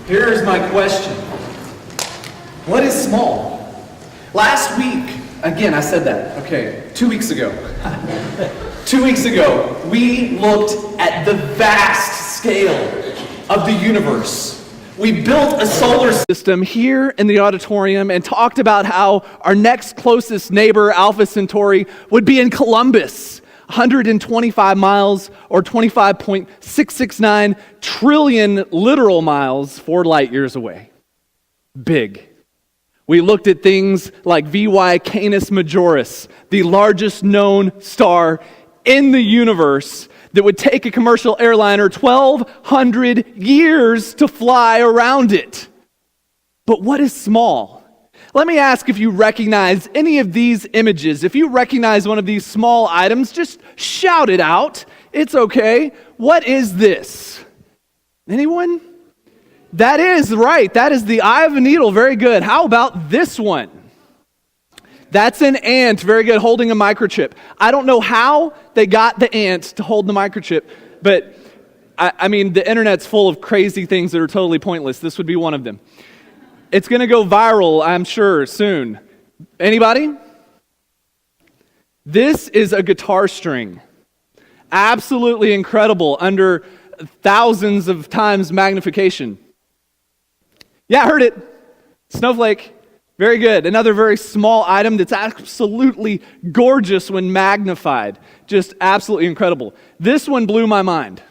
Here's my question. What is small? Last week, again, I said that. Okay, 2 weeks ago. 2 weeks ago, we looked at the vast scale of the universe. We built a solar system here in the auditorium and talked about how our next closest neighbor, Alpha Centauri, would be in Columbus, 125 miles or 25.669 trillion literal miles, 4 light years away. Big. We looked at things like VY Canis Majoris, the largest known star in the universe, that would take a commercial airliner 1,200 years to fly around it. But what is small? Let me ask if you recognize any of these images. If you recognize one of these small items, just shout it out. It's okay. What is this? Anyone? That is right. That is the eye of a needle. Very good. How about this one? That's an ant, very good, holding a microchip. I don't know how they got the ant to hold the microchip, but I mean, the internet's full of crazy things that are totally pointless. This would be one of them. It's going to go viral, I'm sure, soon. Anybody? This is a guitar string. Absolutely incredible, under thousands of times magnification. Yeah, I heard it. Snowflake. Very good. Another very small item that's absolutely gorgeous when magnified. Just absolutely incredible. This one blew my mind.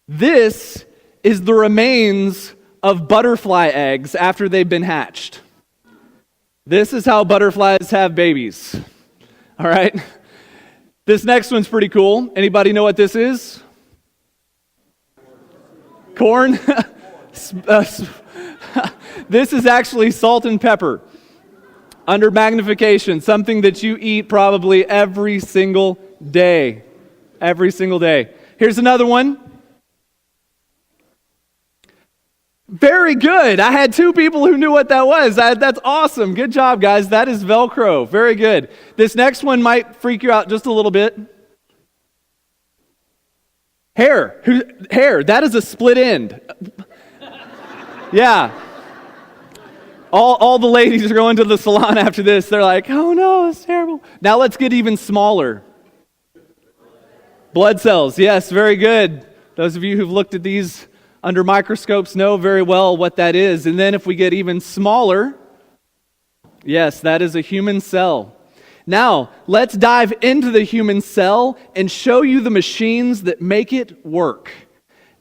This is the remains of butterfly eggs after they've been hatched. This is how butterflies have babies. All right? This next one's pretty cool. Anybody know what this is? Corn? This is actually salt and pepper under magnification, something that you eat probably every single day. Every single day. Here's another one. Very good. I had 2 people who knew what that was. That's awesome. Good job, guys. That is Velcro. Very good. This next one might freak you out just a little bit. Hair. Hair. That is a split end. Yeah. All the ladies are going to the salon after this. They're like, oh no, it's terrible. Now let's get even smaller. Blood cells. Yes, very good. Those of you who've looked at these under microscopes know very well what that is. And then if we get even smaller, yes, that is a human cell. Now, let's dive into the human cell and show you the machines that make it work.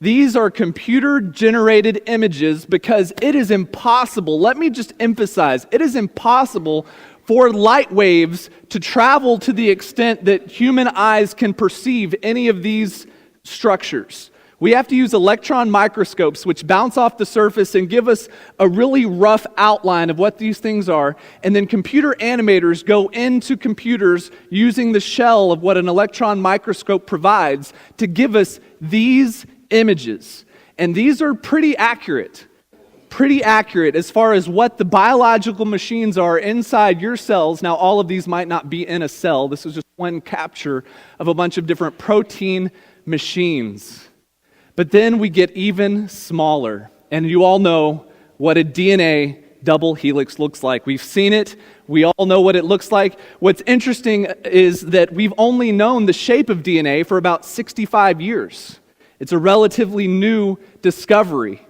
These are computer-generated images because it is impossible, let me just emphasize, it is impossible for light waves to travel to the extent that human eyes can perceive any of these structures. We have to use electron microscopes which bounce off the surface and give us a really rough outline of what these things are, and then computer animators go into computers using the shell of what an electron microscope provides to give us these images. And these are pretty accurate as far as what the biological machines are inside your cells. Now, all of these might not be in a cell. This is just one capture of a bunch of different protein machines. But then we get even smaller. And you all know what a DNA double helix looks like. We've seen it. We all know what it looks like. What's interesting is that we've only known the shape of DNA for about 65 years. It's a relatively new discovery.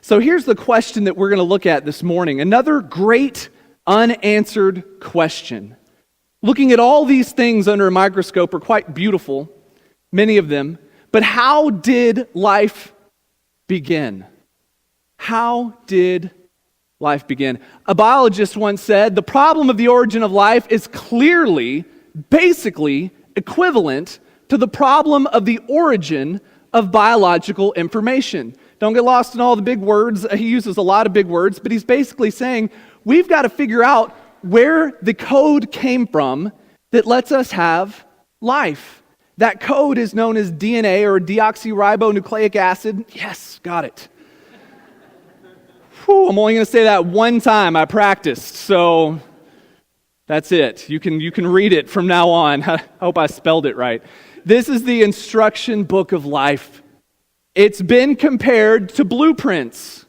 So here's the question that we're going to look at this morning. Another great unanswered question. Looking at all these things under a microscope are quite beautiful, many of them, but how did life begin? How did life begin? A biologist once said, the problem of the origin of life is clearly, basically, equivalent to the problem of the origin of biological information. Don't get lost in all the big words. He uses a lot of big words, but he's basically saying we've got to figure out where the code came from that lets us have life. That code is known as DNA, or deoxyribonucleic acid. Yes, got it. Whew, I'm only going to say that one time. I practiced, so that's it. You can read it from now on. I hope I spelled it right. This is the instruction book of life. It's been compared to blueprints.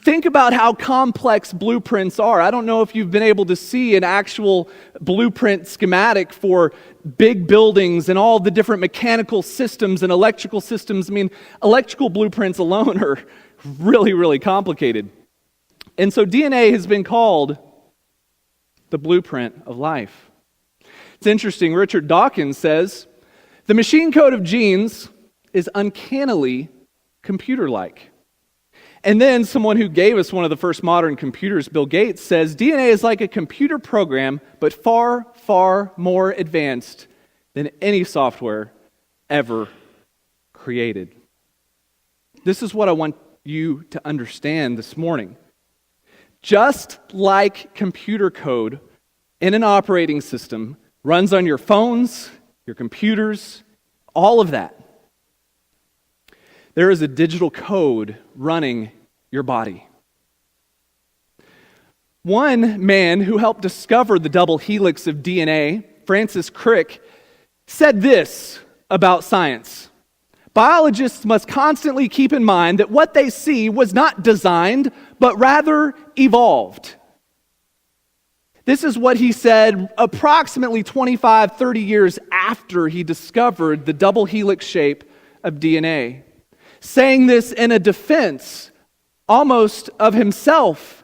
Think about how complex blueprints are. I don't know if you've been able to see an actual blueprint schematic for big buildings and all the different mechanical systems and electrical systems. I mean, electrical blueprints alone are really, really complicated. And so DNA has been called the blueprint of life. It's interesting. Richard Dawkins says, the machine code of genes is uncannily computer-like. And then someone who gave us one of the first modern computers, Bill Gates, says DNA is like a computer program, but far, far more advanced than any software ever created. This is what I want you to understand this morning. Just like computer code in an operating system runs on your phones, your computers, all of that, there is a digital code running your body. One man who helped discover the double helix of DNA, Francis Crick, said this about science. Biologists must constantly keep in mind that what they see was not designed, but rather evolved. This is what he said approximately 25, 30 years after he discovered the double helix shape of DNA. Saying this in a defense almost of himself,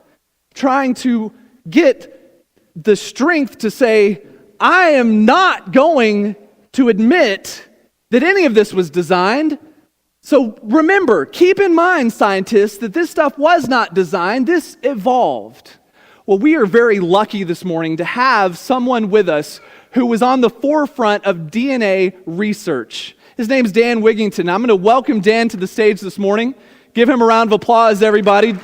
trying to get the strength to say, I am not going to admit that any of this was designed. So remember, keep in mind, scientists, that this stuff was not designed, this evolved. Well, we are very lucky this morning to have someone with us who was on the forefront of DNA research. His name's Dan Wigington. I'm going to welcome Dan to the stage this morning. Give him a round of applause, everybody.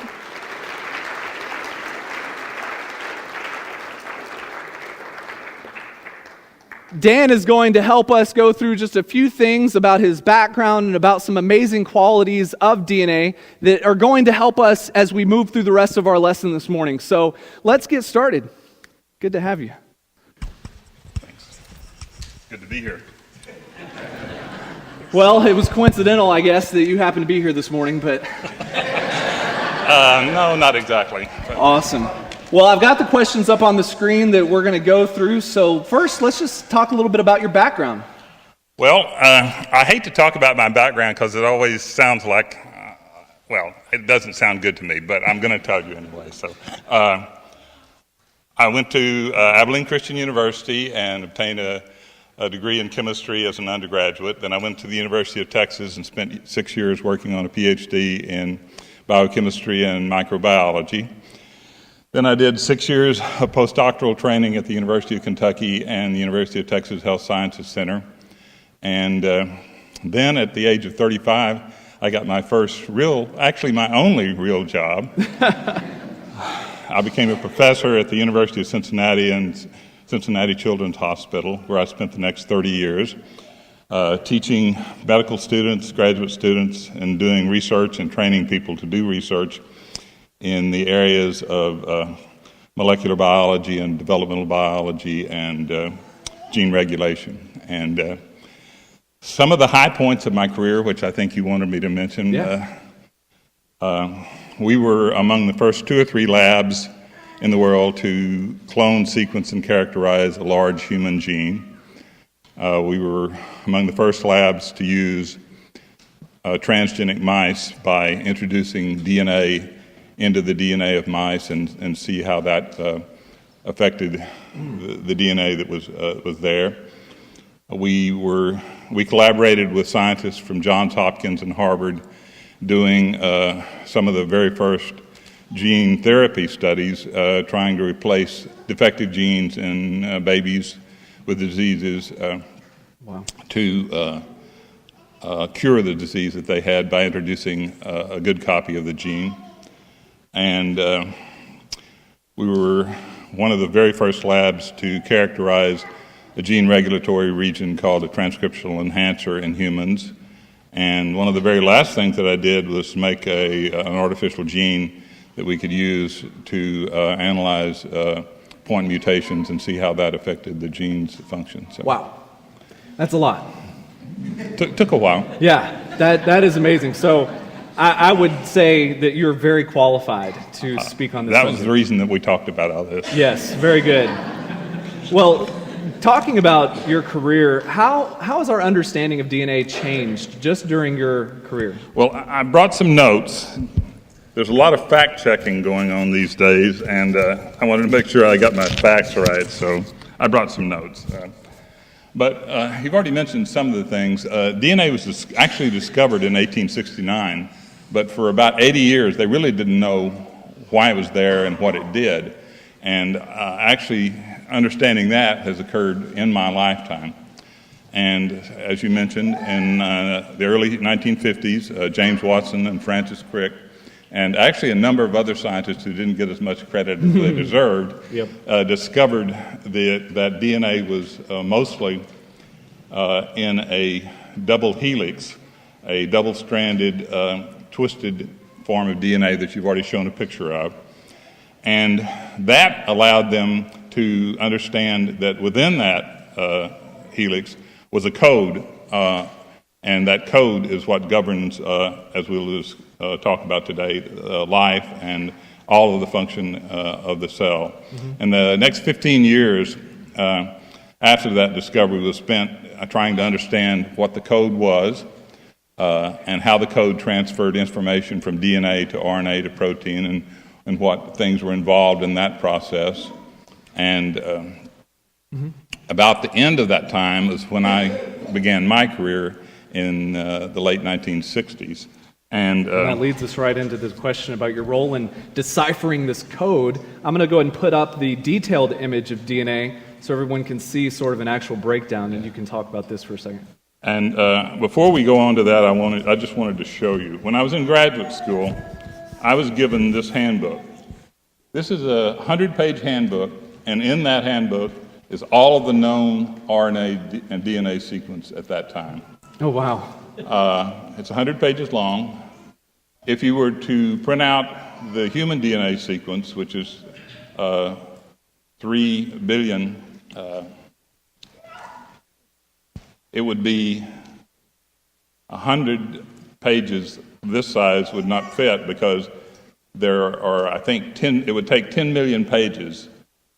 Dan is going to help us go through just a few things about his background and about some amazing qualities of DNA that are going to help us as we move through the rest of our lesson this morning. So let's get started. Good to have you. Thanks. Good to be here. Well, it was coincidental, I guess, that you happen to be here this morning, but... No, not exactly. Awesome. Well, I've got the questions up on the screen that we're going to go through. So first, let's just talk a little bit about your background. Well, I hate to talk about my background because it always sounds like, it doesn't sound good to me, but I'm going to tell you anyway. So I went to Abilene Christian University and obtained a degree in chemistry as an undergraduate. Then I went to the University of Texas and spent 6 years working on a PhD in biochemistry and microbiology. Then I did 6 years of postdoctoral training at the University of Kentucky and the University of Texas Health Sciences Center. And then at the age of 35, I got my first my only real job. I became a professor at the University of Cincinnati and Cincinnati Children's Hospital, where I spent the next 30 years teaching medical students, graduate students, and doing research and training people to do research in the areas of molecular biology and developmental biology and gene regulation. And some of the high points of my career, which I think you wanted me to mention, we were among the first 2 or 3 labs in the world to clone, sequence, and characterize a large human gene. We were among the first labs to use transgenic mice by introducing DNA into the DNA of mice and see how that affected the DNA that was there. We collaborated with scientists from Johns Hopkins and Harvard doing some of the very first gene therapy studies, trying to replace defective genes in babies with diseases to cure the disease that they had by introducing a good copy of the gene. And we were one of the very first labs to characterize a gene regulatory region called a transcriptional enhancer in humans. And one of the very last things that I did was make an artificial gene that we could use to analyze point mutations and see how that affected the gene's function. So, wow. That's a lot. Took a while. Yeah. That is amazing. So I would say that you're very qualified to speak on this That subject. was the reason that we talked about all this. Yes, very good. Well, talking about your career, how has our understanding of DNA changed just during your career? Well, I brought some notes. There's a lot of fact-checking going on these days, and I wanted to make sure I got my facts right, so I brought some notes. But you've already mentioned some of the things. DNA was actually discovered in 1869, but for about 80 years, they really didn't know why it was there and what it did. And actually, understanding that has occurred in my lifetime. And as you mentioned, in the early 1950s, James Watson and Francis Crick, and actually a number of other scientists who didn't get as much credit as they deserved, discovered that DNA was mostly in a double helix, a double-stranded, twisted form of DNA that you've already shown a picture of. And that allowed them to understand that within that helix was a code, and that code is what governs, as we'll talk about today, life and all of the function of the cell. And the next 15 years after that discovery was spent trying to understand what the code was and how the code transferred information from DNA to RNA to protein and what things were involved in that process. And about the end of that time is when I began my career in the late 1960s. And that leads us right into this question about your role in deciphering this code. I'm going to go ahead and put up the detailed image of DNA so everyone can see sort of an actual breakdown, and you can talk about this for a second. And before we go on to that, I just wanted to show you. When I was in graduate school, I was given this handbook. This is a 100-page handbook, and in that handbook is all of the known RNA and DNA sequence at that time. Oh, wow. It's 100 pages long. If you were to print out the human DNA sequence, which is 3 billion, it would be 100 pages this size would not fit because there are, I think, it would take 10 million pages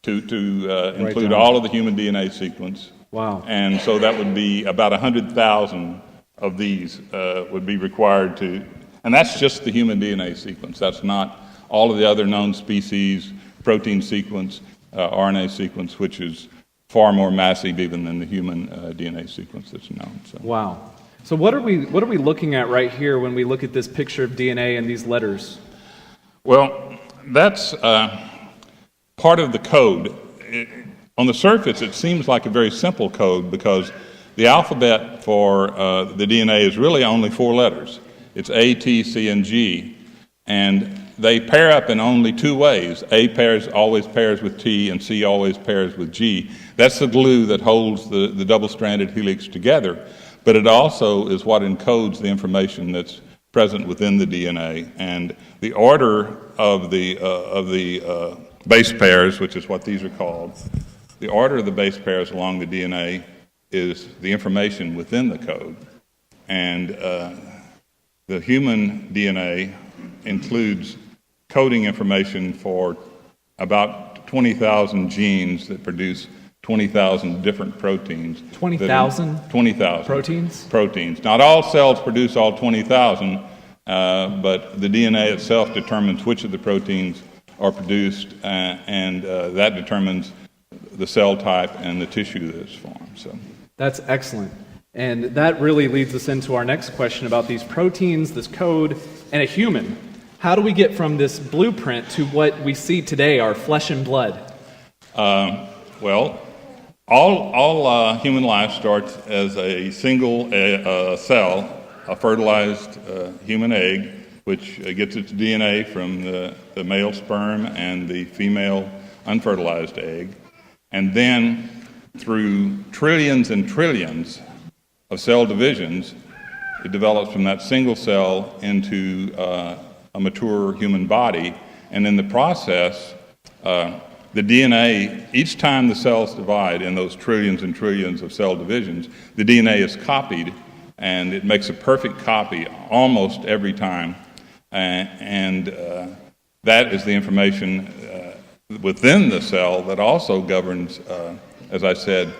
to include all of the human DNA sequence. Wow. And so that would be about 100,000 of these would be required to, and that's just the human DNA sequence. That's not all of the other known species, protein sequence, RNA sequence, which is far more massive even than the human DNA sequence that's known. So. Wow. So what are we looking at right here when we look at this picture of DNA and these letters? Well, that's part of the code. On the surface, it seems like a very simple code because the alphabet for the DNA is really only 4 letters. It's A, T, C, and G. And they pair up in only 2 ways. A always pairs with T, and C always pairs with G. That's the glue that holds the double-stranded helix together. But it also is what encodes the information that's present within the DNA. And the order of the base pairs, which is what these are called, the order of the base pairs along the DNA is the information within the code. And the human DNA includes coding information for about 20,000 genes that produce 20,000 different proteins. 20,000? 20,000. Proteins? Proteins. Not all cells produce all 20,000, but the DNA itself determines which of the proteins are produced, and that determines the cell type and the tissue that's formed. So that's excellent. And that really leads us into our next question about these proteins, this code, and a human. How do we get from this blueprint to what we see today, our flesh and blood? Well, all human life starts as a single cell, a fertilized human egg, which gets its DNA from the male sperm and the female unfertilized egg. And then through trillions and trillions of cell divisions, it develops from that single cell into a mature human body. And in the process, the DNA, each time the cells divide in those trillions and trillions of cell divisions, the DNA is copied and it makes a perfect copy almost every time. And that is the information within the cell that also governs, as I said,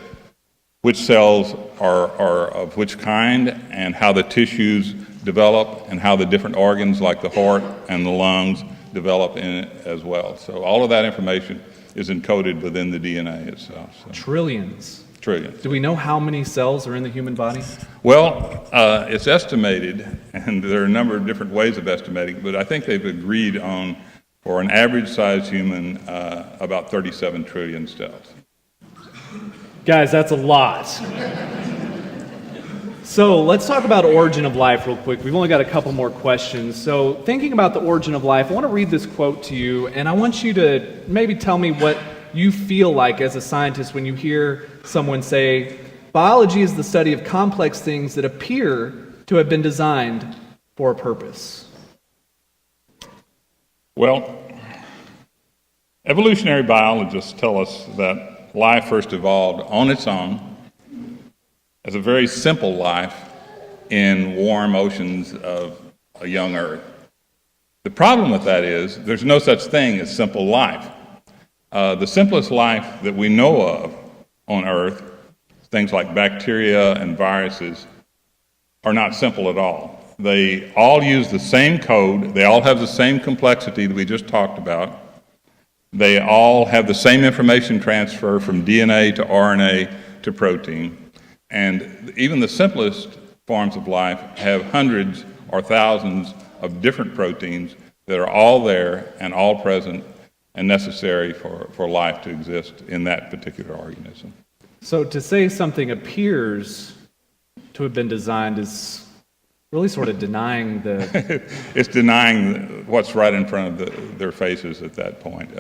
which cells are of which kind and how the tissues develop and how the different organs like the heart and the lungs develop in it as well. So all of that information is encoded within the DNA itself. So. Trillions. Trillions. Do we know how many cells are in the human body? Well, it's estimated, and there are a number of different ways of estimating, but I think they've agreed on, for an average-sized human, about 37 trillion cells. Guys, that's a lot. So let's talk about origin of life real quick. We've only got a couple more questions. So thinking about the origin of life, I want to read this quote to you, and I want you to maybe tell me what you feel like as a scientist when you hear someone say, biology is the study of complex things that appear to have been designed for a purpose. Well, evolutionary biologists tell us that life first evolved on its own as a very simple life in warm oceans of a young Earth. The problem with that is there's no such thing as simple life. The simplest life that we know of on Earth, things like bacteria and viruses, are not simple at all. They all use the same code. They all have the same complexity that we just talked about. They all have the same information transfer from DNA to RNA to protein. And even the simplest forms of life have hundreds or thousands of different proteins that are all there and all present and necessary for life to exist in that particular organism. So to say something appears to have been designed is really sort of denying the... It's denying what's right in front of their faces at that point.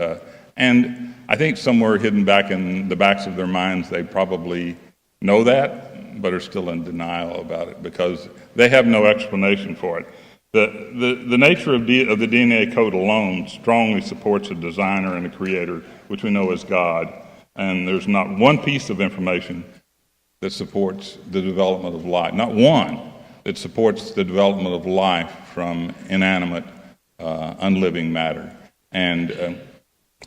And I think somewhere hidden back in the backs of their minds, they probably know that, but are still in denial about it because they have no explanation for it. The nature of the DNA code alone strongly supports a designer and a creator, which we know as God. And there's not one piece of information that supports the development of life, not one that supports the development of life from inanimate, unliving matter. And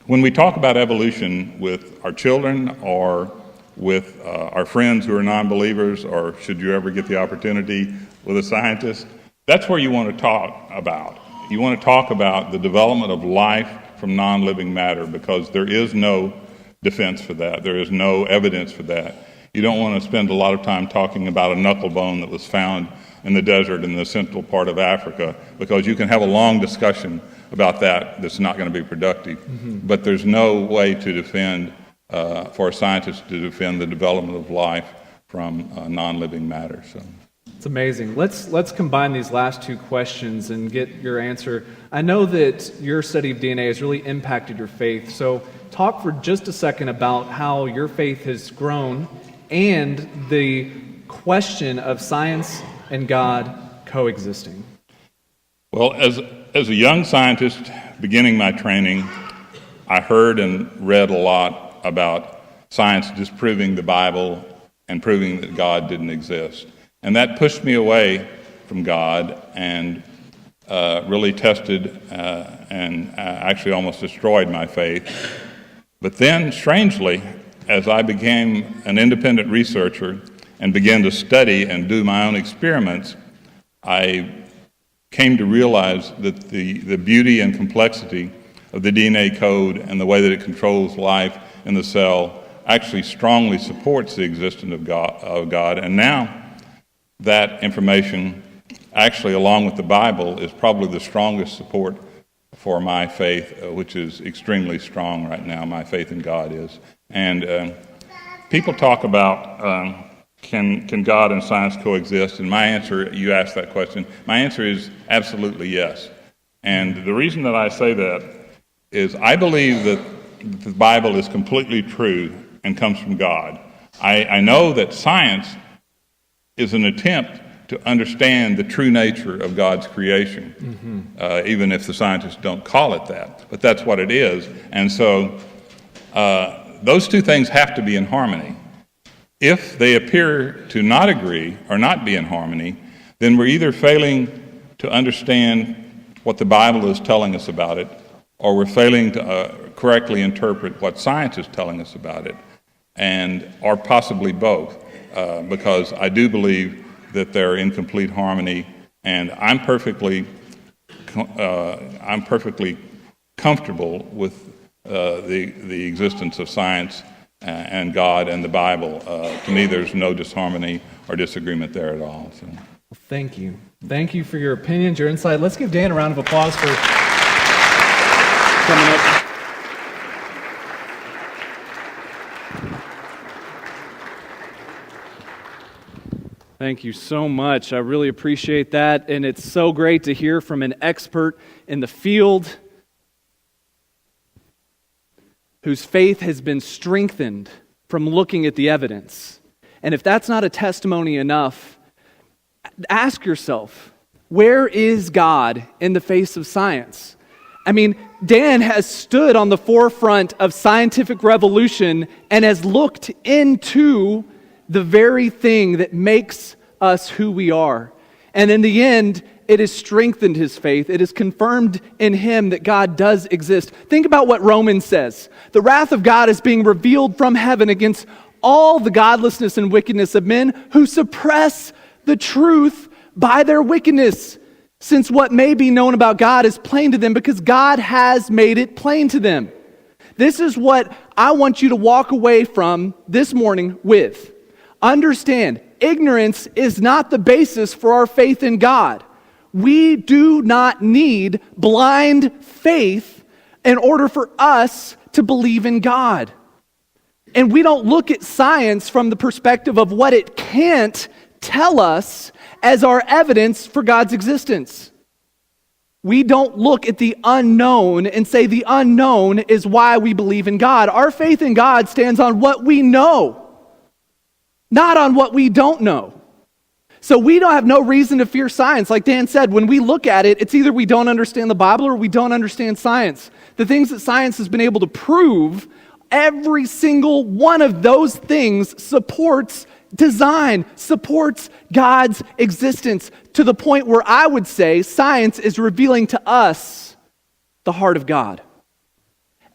when we talk about evolution with our children or with our friends who are non-believers, or should you ever get the opportunity with a scientist, that's where you want to talk about. You want to talk about the development of life from non-living matter because there is no defense for that. There is no evidence for that. You don't want to spend a lot of time talking about a knuckle bone that was found in the desert in the central part of Africa because you can have a long discussion about that that's not going to be productive. Mm-hmm. But there's no way to defend, for a scientist to defend the development of life from non-living matter. So. It's amazing. Let's combine these last two questions and get your answer. I know that your study of DNA has really impacted your faith, so talk for just a second about how your faith has grown and the question of science and God coexisting. Well, as a young scientist beginning my training, I heard and read a lot about science disproving the Bible and proving that God didn't exist. And that pushed me away from God and really tested and actually almost destroyed my faith. But then, strangely, as I became an independent researcher and began to study and do my own experiments, I came to realize that the beauty and complexity of the DNA code and the way that it controls life in the cell actually strongly supports the existence of God. And now, that information, actually, along with the Bible, is probably the strongest support for my faith, which is extremely strong right now. My faith in God is. And people talk about can God and science coexist? And my answer, you asked that question, my answer is absolutely yes. And the reason that I say that is I believe that the Bible is completely true and comes from God. I know that science is an attempt to understand the true nature of God's creation, even if the scientists don't call it that. But that's what it is. And so those two things have to be in harmony. If they appear to not agree or not be in harmony, then we're either failing to understand what the Bible is telling us about it, or we're failing to correctly interpret what science is telling us about it, or possibly both, because I do believe that they're in complete harmony, and I'm perfectly comfortable with the existence of science and God and the Bible. To me, there's no disharmony or disagreement there at all. So. Well, thank you. Thank you for your opinions, your insight. Let's give Dan a round of applause for coming up. Thank you so much. I really appreciate that. And it's so great to hear from an expert in the field whose faith has been strengthened from looking at the evidence. And if that's not a testimony enough, ask yourself, where is God in the face of science? I mean, Dan has stood on the forefront of scientific revolution and has looked into the very thing that makes us who we are. And in the end, it has strengthened his faith. It has confirmed in him that God does exist. Think about what Romans says. The wrath of God is being revealed from heaven against all the godlessness and wickedness of men who suppress the truth by their wickedness, since what may be known about God is plain to them because God has made it plain to them. This is what I want you to walk away from this morning with. Understand, ignorance is not the basis for our faith in God. We do not need blind faith in order for us to believe in God. And we don't look at science from the perspective of what it can't tell us as our evidence for God's existence. We don't look at the unknown and say the unknown is why we believe in God. Our faith in God stands on what we know, not on what we don't know. So we don't have no reason to fear science. Like Dan said, when we look at it, it's either we don't understand the Bible or we don't understand science. The things that science has been able to prove, every single one of those things supports design, supports God's existence, to the point where I would say science is revealing to us the heart of God.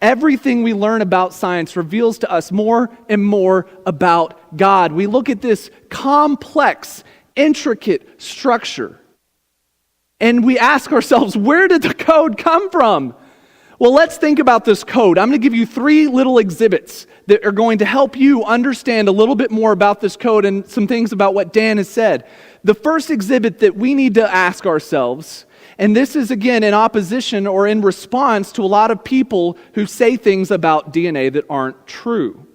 Everything we learn about science reveals to us more and more about God. We look at this complex, intricate structure, and we ask ourselves, where did the code come from? Well, let's think about this code. I'm going to give you 3 little exhibits that are going to help you understand a little bit more about this code and some things about what Dan has said. The first exhibit that we need to ask ourselves, and this is again in opposition or in response to a lot of people who say things about DNA that aren't true.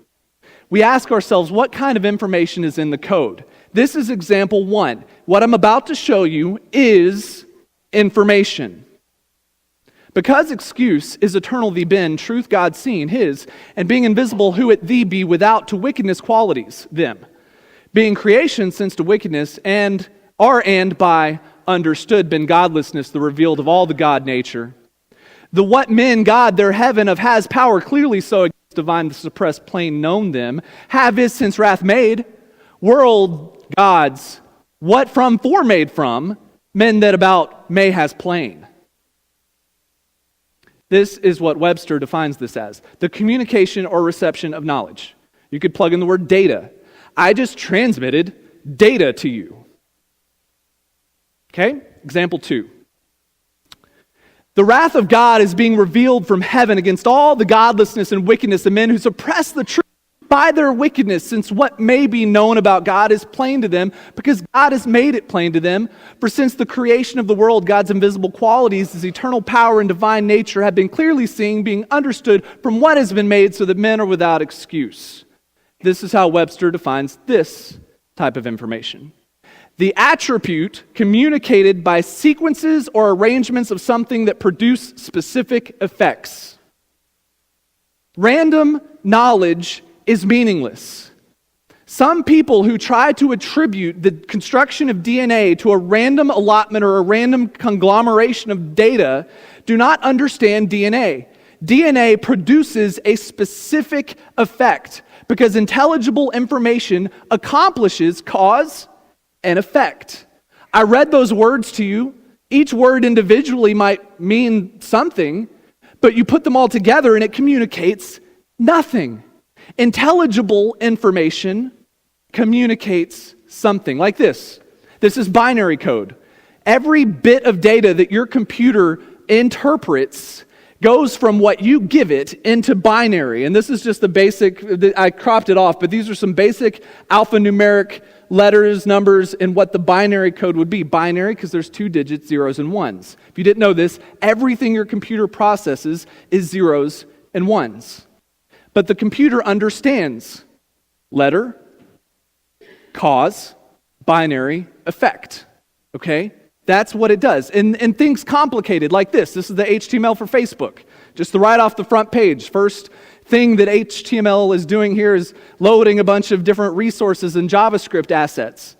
We ask ourselves, what kind of information is in the code? This is example 1. What I'm about to show you is information. Because excuse is eternal thee been, truth God seen, his, and being invisible who it thee be without to wickedness qualities, them. Being creation since to wickedness, and by understood been godlessness, the revealed of all the God nature. The what men God their heaven of has power clearly so against divine the suppressed plain known them, have is since wrath made, world gods, what from for made from, men that about may has plain. This is what Webster defines this as: the communication or reception of knowledge. You could plug in the word data. I just transmitted data to you. Okay? Example 2. The wrath of God is being revealed from heaven against all the godlessness and wickedness of men who suppress the truth by their wickedness, since what may be known about God is plain to them, because God has made it plain to them. For since the creation of the world, God's invisible qualities, his eternal power and divine nature have been clearly seen, being understood from what has been made, so that men are without excuse. This is how Webster defines this type of information. The attribute communicated by sequences or arrangements of something that produce specific effects. Random knowledge is meaningless. Some people who try to attribute the construction of DNA to a random allotment or a random conglomeration of data do not understand DNA. DNA produces a specific effect, because intelligible information accomplishes cause and effect. I read those words to you. Each word individually might mean something, but you put them all together and it communicates nothing. Intelligible information communicates something like this. This is binary code. Every bit of data that your computer interprets goes from what you give it into binary. And this is just the basic, I cropped it off, but these are some basic alphanumeric letters, numbers, and what the binary code would be. Binary because there's 2 digits, zeros and ones. If you didn't know this, everything your computer processes is zeros and ones. But the computer understands letter, cause, binary, effect. Okay? That's what it does. And things complicated like this. This is the HTML for Facebook. Just right off the front page. First thing that HTML is doing here is loading a bunch of different resources and JavaScript assets.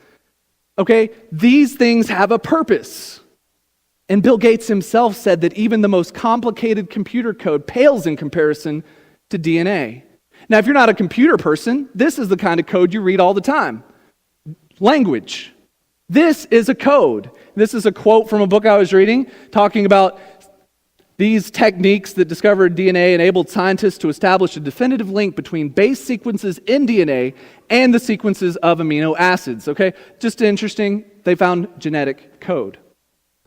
Okay? These things have a purpose. And Bill Gates himself said that even the most complicated computer code pales in comparison to DNA. Now, if you're not a computer person, this is the kind of code you read all the time. Language. This is a code. This is a quote from a book I was reading talking about these techniques that discovered DNA enabled scientists to establish a definitive link between base sequences in DNA and the sequences of amino acids. Okay, just interesting. They found genetic code.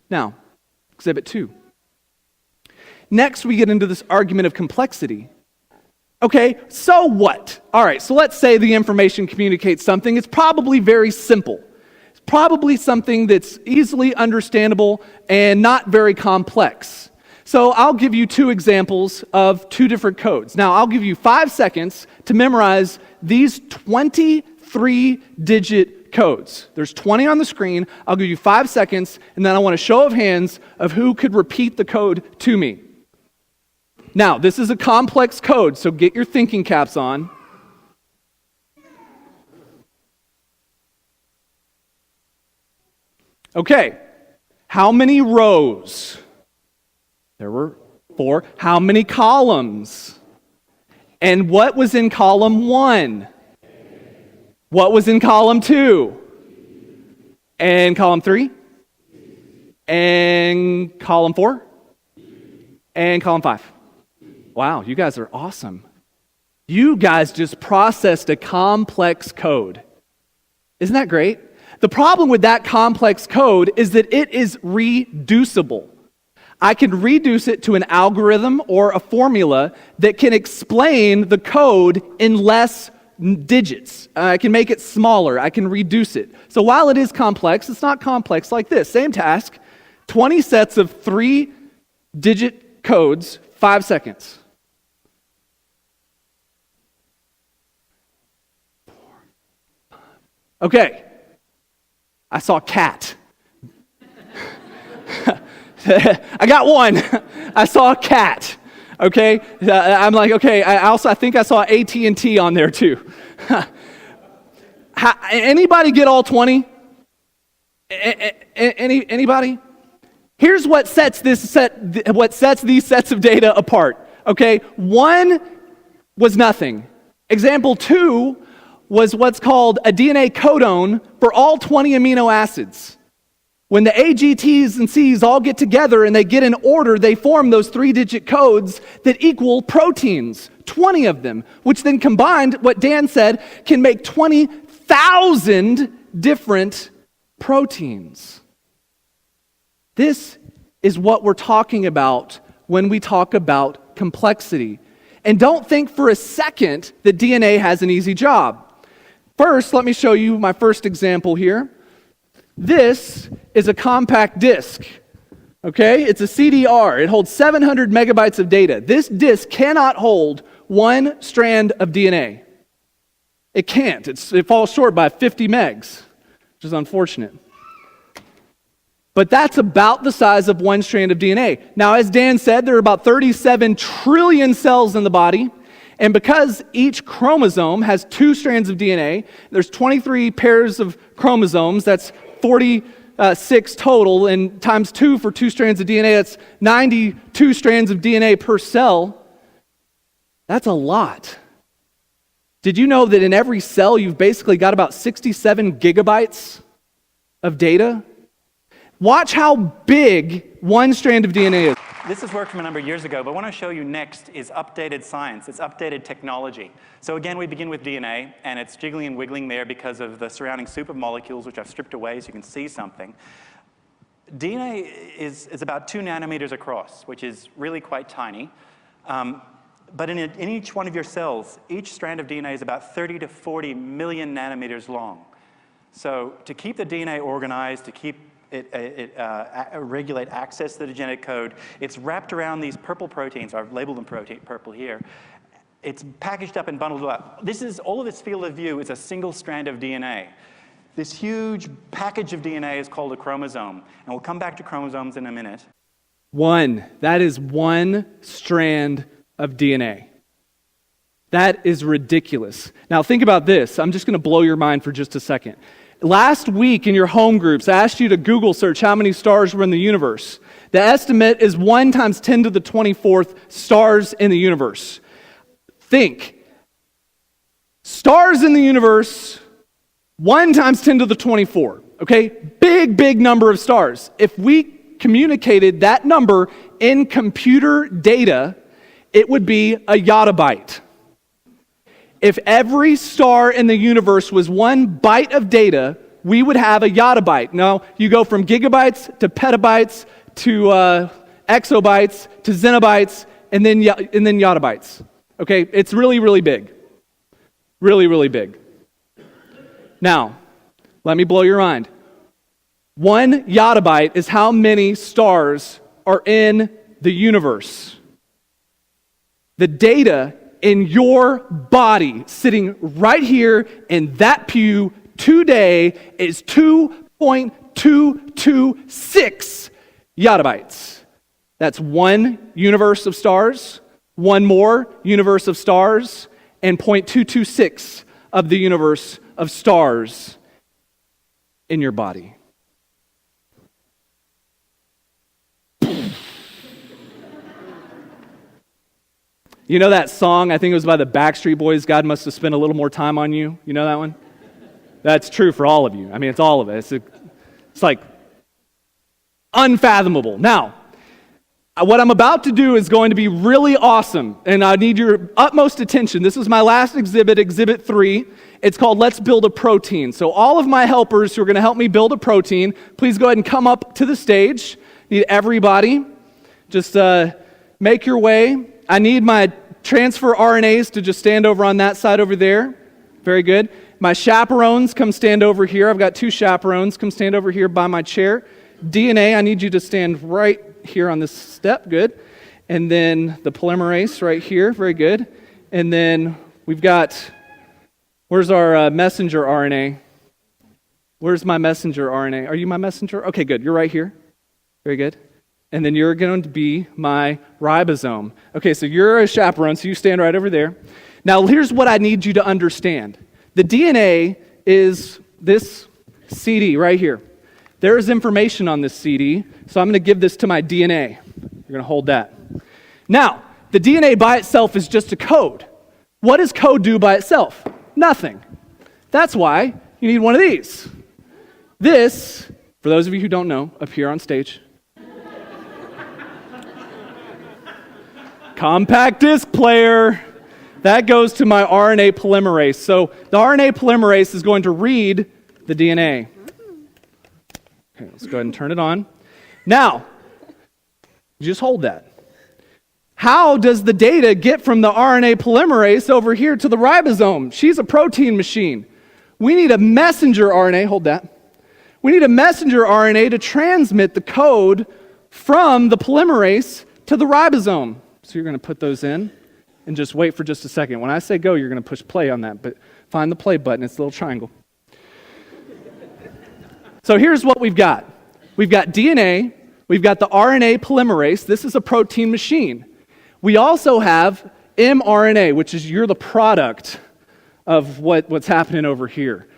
Now, exhibit 2. Next, we get into this argument of complexity. Okay, so what? All right, so let's say the information communicates something. It's probably very simple. It's probably something that's easily understandable and not very complex. So I'll give you 2 examples of 2 different codes. Now, I'll give you 5 seconds to memorize these 23-digit codes. There's 20 on the screen. I'll give you 5 seconds, and then I want a show of hands of who could repeat the code to me. Now, this is a complex code, so get your thinking caps on. Okay, how many rows? There were 4. How many columns? And what was in column 1? What was in column 2? And column 3? And column 4? And column 5? Wow, you guys are awesome. You guys just processed a complex code. Isn't that great? The problem with that complex code is that it is reducible. I can reduce it to an algorithm or a formula that can explain the code in less digits. I can make it smaller. I can reduce it. So while it is complex, it's not complex like this. Same task, 20 sets of 3-digit codes, 5 seconds. Okay, I saw cat. I got one. I saw a cat. Okay, I'm like, okay. I think I saw AT&T on there too. Anybody get all 20? Anybody? Here's what sets these sets of data apart. Okay, 1 was nothing. Example 2 was what's called a DNA codon for all 20 amino acids. When the A, G, T's, and C's all get together and they get in order, they form those 3-digit codes that equal proteins, 20 of them, which then combined, what Dan said, can make 20,000 different proteins. This is what we're talking about when we talk about complexity. And don't think for a second that DNA has an easy job. First, let me show you my first example here. This is a compact disk. Okay? It's a CDR. It holds 700 megabytes of data. This disk cannot hold 1 strand of DNA. It can't. It falls short by 50 megs, which is unfortunate. But that's about the size of 1 strand of DNA. Now, as Dan said, there are about 37 trillion cells in the body. And because each chromosome has 2 strands of DNA, there's 23 pairs of chromosomes, that's 46 total, and times 2 for 2 strands of DNA, that's 92 strands of DNA per cell. That's a lot. Did you know that in every cell you've basically got about 67 gigabytes of data? Watch how big one strand of DNA is. This has worked from a number of years ago, but what I want to show you next is updated science. It's updated technology. So again, we begin with DNA, and it's jiggling and wiggling there because of the surrounding soup of molecules, which I've stripped away so you can see something. DNA is about 2 nanometers across, which is really quite tiny. But in each one of your cells, each strand of DNA is about 30 to 40 million nanometers long. So to keep the DNA organized, to keep regulate access to the genetic code, it's wrapped around these purple proteins. I've labeled them purple here. It's packaged up and bundled up. All of this field of view is a single strand of DNA. This huge package of DNA is called a chromosome, and we'll come back to chromosomes in a minute. That is one strand of DNA. That is ridiculous. Now think about this. I'm just going to blow your mind for just a second. Last week in your home groups, I asked you to Google search how many stars were in the universe. The estimate is 1 times 10 to the 24th stars in the universe. Think. Stars in the universe, 1 times 10 to the 24. Okay? Big number of stars. If we communicated that number in computer data, it would be a yottabyte. If every star in the universe was 1 byte of data, we would have a yottabyte. Now, you go from gigabytes to petabytes to exobytes to zettabytes and then yottabytes. Okay, it's really big. Really big. Now, let me blow your mind. 1 yottabyte is how many stars are in the universe. The data in your body, sitting right here in that pew today, is 2.226 yottabytes. That's 1 universe of stars, 1 more universe of stars, and 0.226 of the universe of stars in your body. You know that song, I think it was by the Backstreet Boys, God Must Have Spent a Little More Time on You? You know that one? That's true for all of you. I mean, it's all of it. It's like unfathomable. Now, what I'm about to do is going to be really awesome, and I need your utmost attention. This is my last exhibit, Exhibit 3. It's called Let's Build a Protein. So all of my helpers who are going to help me build a protein, please go ahead and come up to the stage. Need everybody. Just make your way. I need my transfer RNAs to just stand over on that side over there. Very good. My chaperones, come stand over here. I've got 2 chaperones. Come stand over here by my chair. DNA, I need you to stand right here on this step. Good. And then the polymerase right here. Very good. And then we've got, where's our messenger RNA? Where's my messenger RNA? Are you my messenger? Okay, good. You're right here. Very good. And then you're going to be my ribosome. Okay, so you're a chaperone, so you stand right over there. Now, here's what I need you to understand. The DNA is this CD right here. There is information on this CD, so I'm going to give this to my DNA. You're going to hold that. Now, the DNA by itself is just a code. What does code do by itself? Nothing. That's why you need one of these. This, for those of you who don't know, up here on stage, compact disc player. That goes to my RNA polymerase. So the RNA polymerase is going to read the DNA. Okay, let's go ahead and turn it on. Now, just hold that. How does the data get from the RNA polymerase over here to the ribosome? She's a protein machine. We need a messenger RNA. Hold that. We need a messenger RNA to transmit the code from the polymerase to the ribosome. So you're going to put those in and just wait for just a second. When I say go, you're going to push play on that, but find the play button. It's a little triangle. So here's what we've got. We've got DNA. We've got the RNA polymerase. This is a protein machine. We also have mRNA, which is you're the product of what's happening over here.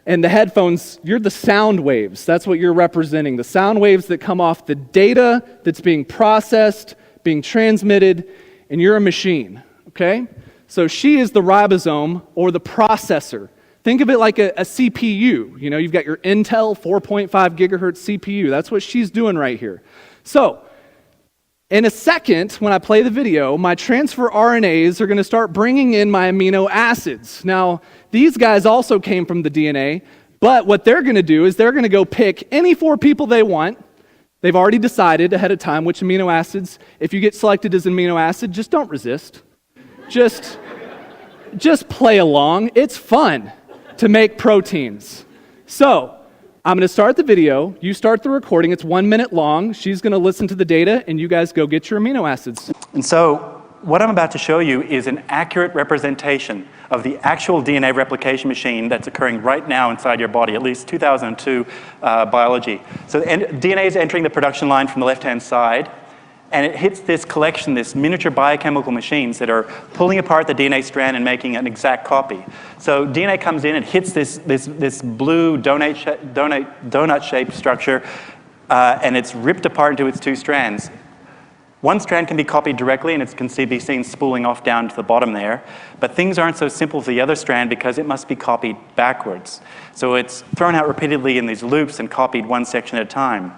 And the headphones, you're the sound waves. That's what you're representing. The sound waves that come off the data that's being processed, being transmitted, and you're a machine, okay? So she is the ribosome, or the processor. Think of it like a CPU. You know, you've got your Intel 4.5 gigahertz CPU. That's what she's doing right here. So, in a second, when I play the video, my transfer RNAs are going to start bringing in my amino acids. Now, these guys also came from the DNA, but what they're going to do is they're going to go pick any 4 people they want. They've already decided ahead of time which amino acids. If you get selected as an amino acid, just don't resist. Just play along. It's fun to make proteins. So, I'm going to start the video. You start the recording. It's 1 minute long. She's going to listen to the data, and you guys go get your amino acids. And so what I'm about to show you is an accurate representation of the actual DNA replication machine that's occurring right now inside your body, at least 2002 biology. So DNA is entering the production line from the left-hand side, and it hits this collection, this miniature biochemical machines that are pulling apart the DNA strand and making an exact copy. So DNA comes in and hits this blue donut-shaped structure, and it's ripped apart into its 2 strands. One strand can be copied directly, and it can be seen spooling off down to the bottom there. But things aren't so simple for the other strand because it must be copied backwards. So it's thrown out repeatedly in these loops and copied one section at a time,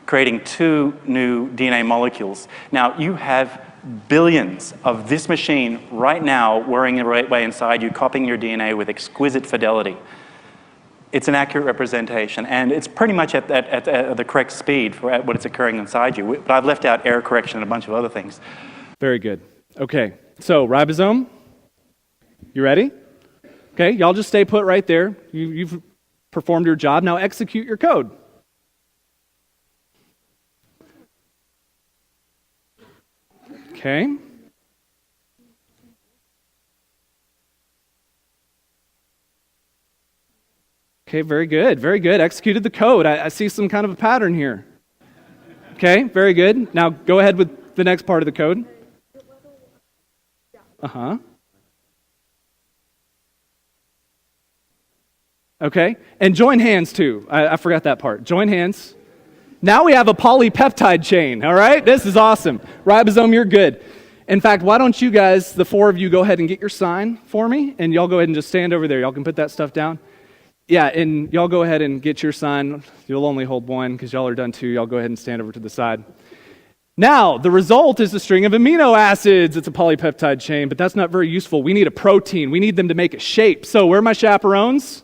creating 2 new DNA molecules. Now, you have billions of this machine right now whirring the right way inside you, copying your DNA with exquisite fidelity. It's an accurate representation, and it's pretty much at the correct speed for what it's occurring inside you. But I've left out error correction and a bunch of other things. Very good. Okay, so ribosome, you ready? Okay, y'all just stay put right there. You've performed your job. Now execute your code. Okay. Okay, very good, very good. Executed the code. I see some kind of a pattern here. Okay, very good. Now go ahead with the next part of the code. Uh-huh. Okay, and join hands too. I forgot that part. Join hands. Now we have a polypeptide chain, all right? This is awesome. Ribosome, you're good. In fact, why don't you guys, the 4 of you, go ahead and get your sign for me, and y'all go ahead and just stand over there. Y'all can put that stuff down. Yeah, and y'all go ahead and get your sign. You'll only hold 1 because y'all are done 2. Y'all go ahead and stand over to the side. Now, the result is a string of amino acids. It's a polypeptide chain, but that's not very useful. We need a protein. We need them to make a shape. So where are my chaperones?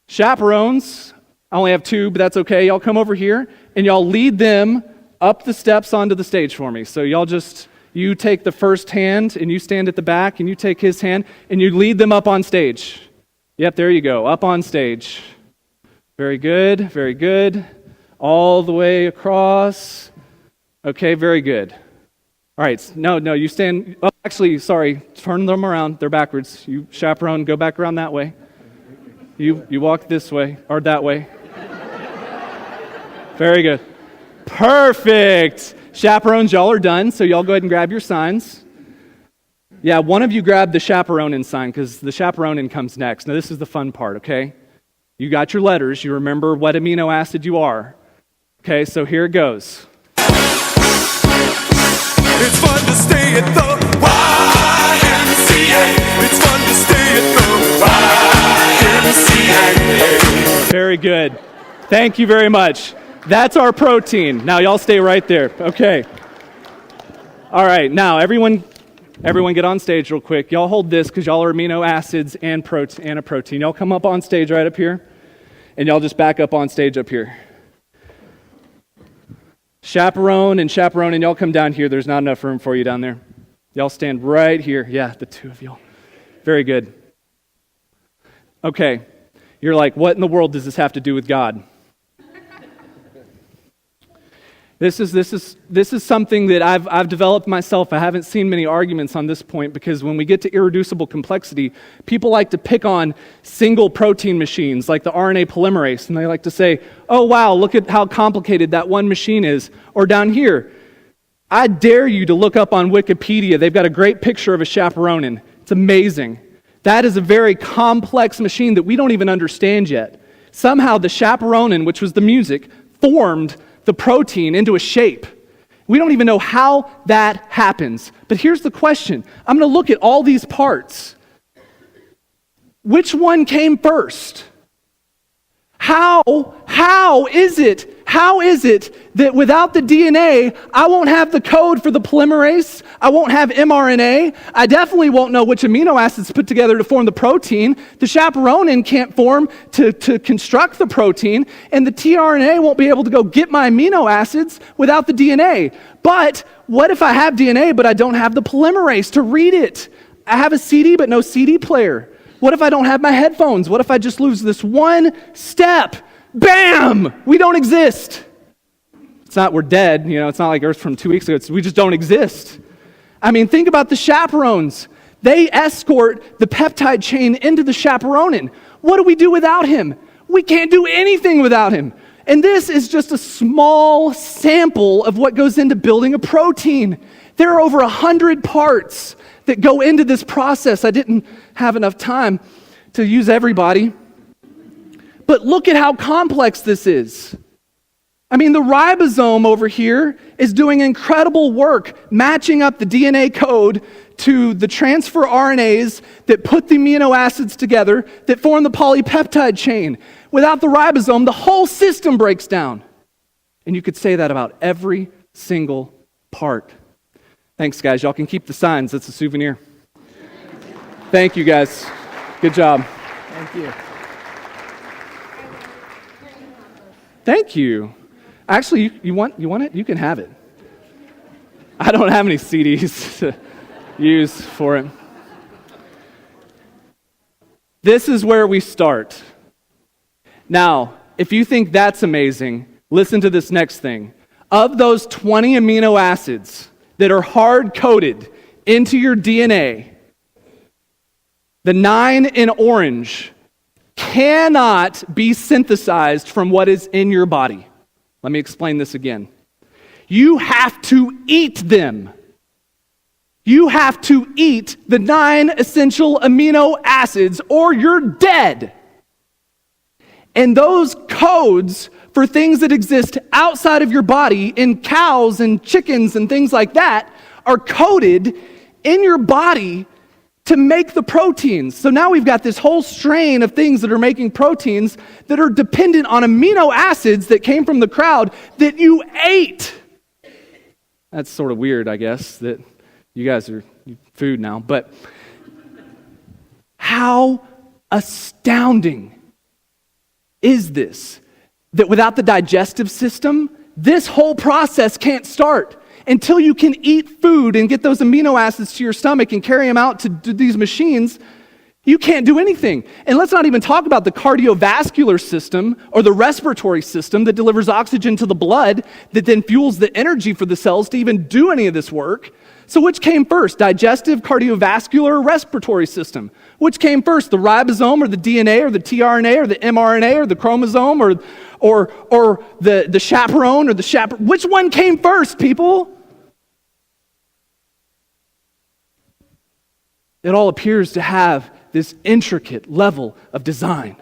Chaperones. I only have 2, but that's okay. Y'all come over here, and y'all lead them up the steps onto the stage for me. So you take the first hand, and you stand at the back, and you take his hand, and you lead them up on stage. Yep, there you go, up on stage. Very good, very good. All the way across. Okay, very good. All right, no, you stand, oh, actually, sorry, turn them around, they're backwards. You chaperone, go back around that way. You walk this way, or that way. Very good. Perfect. Chaperones, y'all are done, so y'all go ahead and grab your signs. Yeah, one of you grab the chaperonin sign because the chaperonin comes next. Now, this is the fun part, okay? You got your letters. You remember what amino acid you are. Okay, so here it goes. It's fun to stay at the YMCA. It's fun to stay at the YMCA. Very good. Thank you very much. That's our protein. Now, y'all stay right there. Okay. All right, now, everyone get on stage real quick. Y'all hold this because y'all are amino acids and a protein. Y'all come up on stage right up here, and y'all just back up on stage up here. Chaperone, and y'all come down here. There's not enough room for you down there. Y'all stand right here. Yeah, the 2 of y'all. Very good. Okay. You're like, what in the world does this have to do with God? This is something that I've developed myself. I haven't seen many arguments on this point because when we get to irreducible complexity, people like to pick on single protein machines like the RNA polymerase, and they like to say, oh wow, look at how complicated that one machine is. Or down here, I dare you to look up on Wikipedia. They've got a great picture of a chaperonin. It's amazing. That is a very complex machine that we don't even understand yet. Somehow the chaperonin, which was the music, formed the protein into a shape. We don't even know how that happens. But here's the question. I'm going to look at all these parts. Which one came first? How is it that without the DNA, I won't have the code for the polymerase, I won't have mRNA, I definitely won't know which amino acids put together to form the protein, the chaperonin can't form to construct the protein, and the tRNA won't be able to go get my amino acids without the DNA. But what if I have DNA but I don't have the polymerase to read it? I have a CD but no CD player. What if I don't have my headphones? What if I just lose this one step? Bam! We don't exist. It's not we're dead, it's not like Earth from 2 weeks ago. We just don't exist. I mean, think about the chaperones. They escort the peptide chain into the chaperonin. What do we do without him? We can't do anything without him. And this is just a small sample of what goes into building a protein. There are over 100 parts that go into this process. I didn't have enough time to use everybody. But look at how complex this is. I mean, the ribosome over here is doing incredible work matching up the DNA code to the transfer RNAs that put the amino acids together that form the polypeptide chain. Without the ribosome, the whole system breaks down. And you could say that about every single part. Thanks, guys. Y'all can keep the signs. That's a souvenir. Thank you, guys. Good job. Thank you. Thank you. Actually, you want it? You can have it. I don't have any CDs to use for it. This is where we start. Now, if you think that's amazing, listen to this next thing. Of those 20 amino acids that are hard-coded into your DNA, the 9 in orange cannot be synthesized from what is in your body. Let me explain this again. You have to eat them. You have to eat the 9 essential amino acids or you're dead. And those codes for things that exist outside of your body in cows and chickens and things like that are coded in your body to make the proteins. So now we've got this whole strain of things that are making proteins that are dependent on amino acids that came from the crowd that you ate. That's sort of weird, I guess, that you guys are food now. But how astounding is this? That without the digestive system, this whole process can't start. Until you can eat food and get those amino acids to your stomach and carry them out to these machines, you can't do anything. And let's not even talk about the cardiovascular system or the respiratory system that delivers oxygen to the blood that then fuels the energy for the cells to even do any of this work. So which came first, digestive, cardiovascular, or respiratory system? Which came first, the ribosome or the DNA or the tRNA or the mRNA or the chromosome or the chaperone or the chaperone? Which one came first, people? It all appears to have this intricate level of design.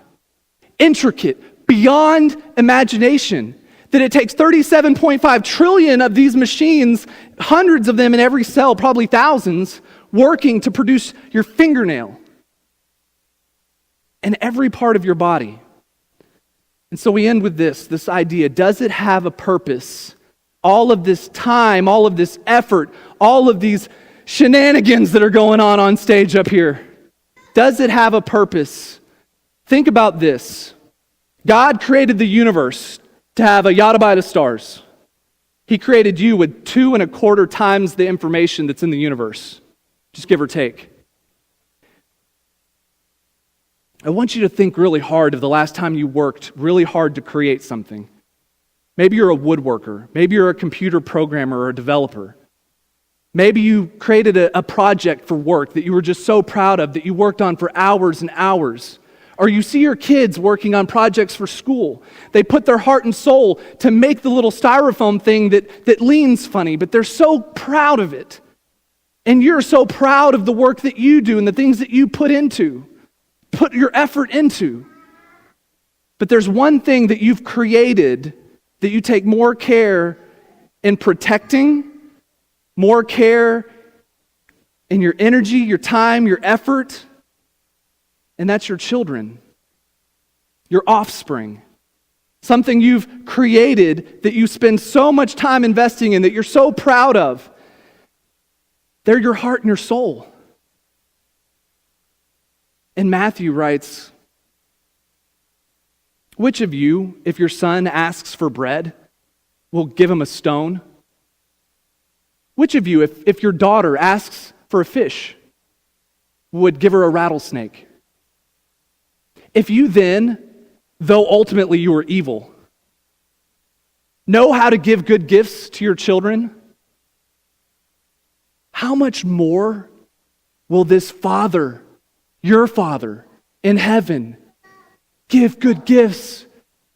Intricate, beyond imagination. That it takes 37.5 trillion of these machines, hundreds of them in every cell, probably thousands, working to produce your fingernail and every part of your body. And so we end with this idea. Does it have a purpose? All of this time, all of this effort, all of these shenanigans that are going on stage up here. Does it have a purpose? Think about this. God created the universe to have a yottabyte of stars. He created you with 2.25 times the information that's in the universe. Just give or take. I want you to think really hard of the last time you worked really hard to create something. Maybe you're a woodworker. Maybe you're a computer programmer or a developer. Maybe you created a project for work that you were just so proud of that you worked on for hours and hours. Or you see your kids working on projects for school. They put their heart and soul to make the little styrofoam thing that leans funny, but they're so proud of it. And you're so proud of the work that you do and the things that you put your effort into. But there's one thing that you've created that you take more care in protecting, more care in your energy, your time, your effort, and that's your children, your offspring. Something you've created that you spend so much time investing in, that you're so proud of. They're your heart and your soul. And Matthew writes, which of you, if your son asks for bread, will give him a stone? Which of you, if your daughter asks for a fish, would give her a rattlesnake? If you then, though ultimately you are evil, know how to give good gifts to your children, how much more will this Father, your Father in heaven, give good gifts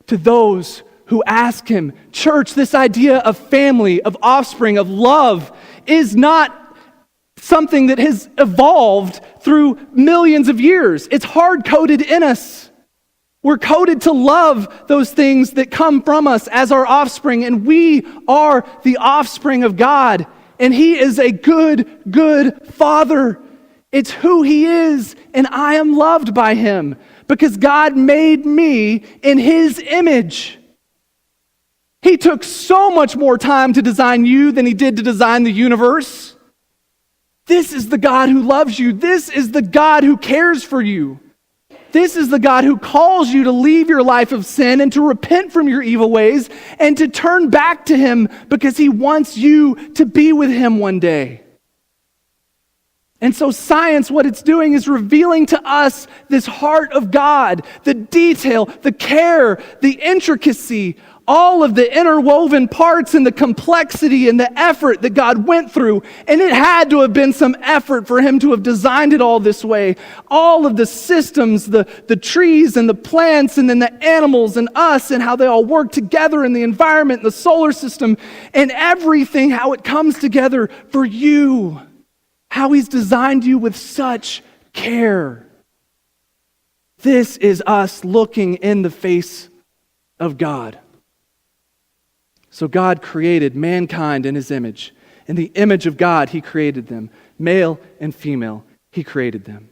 to those who ask him? Church, this idea of family, of offspring, of love is not something that has evolved through millions of years. It's hard-coded in us. We're coded to love those things that come from us as our offspring, and we are the offspring of God, and he is a good Father. It's who he is, and I am loved by him because God made me in his image. He took so much more time to design you than he did to design the universe. This is the God who loves you. This is the God who cares for you. This is the God who calls you to leave your life of sin and to repent from your evil ways and to turn back to him because he wants you to be with him one day. And so science, what it's doing is revealing to us this heart of God, the detail, the care, the intricacy, all of the interwoven parts and the complexity and the effort that God went through. And it had to have been some effort for him to have designed it all this way. All of the systems, the trees and the plants and then the animals and us and how they all work together in the environment, the solar system, and everything, how it comes together for you. How he's designed you with such care. This is us looking in the face of God. So God created mankind in his image. In the image of God, he created them. Male and female, he created them.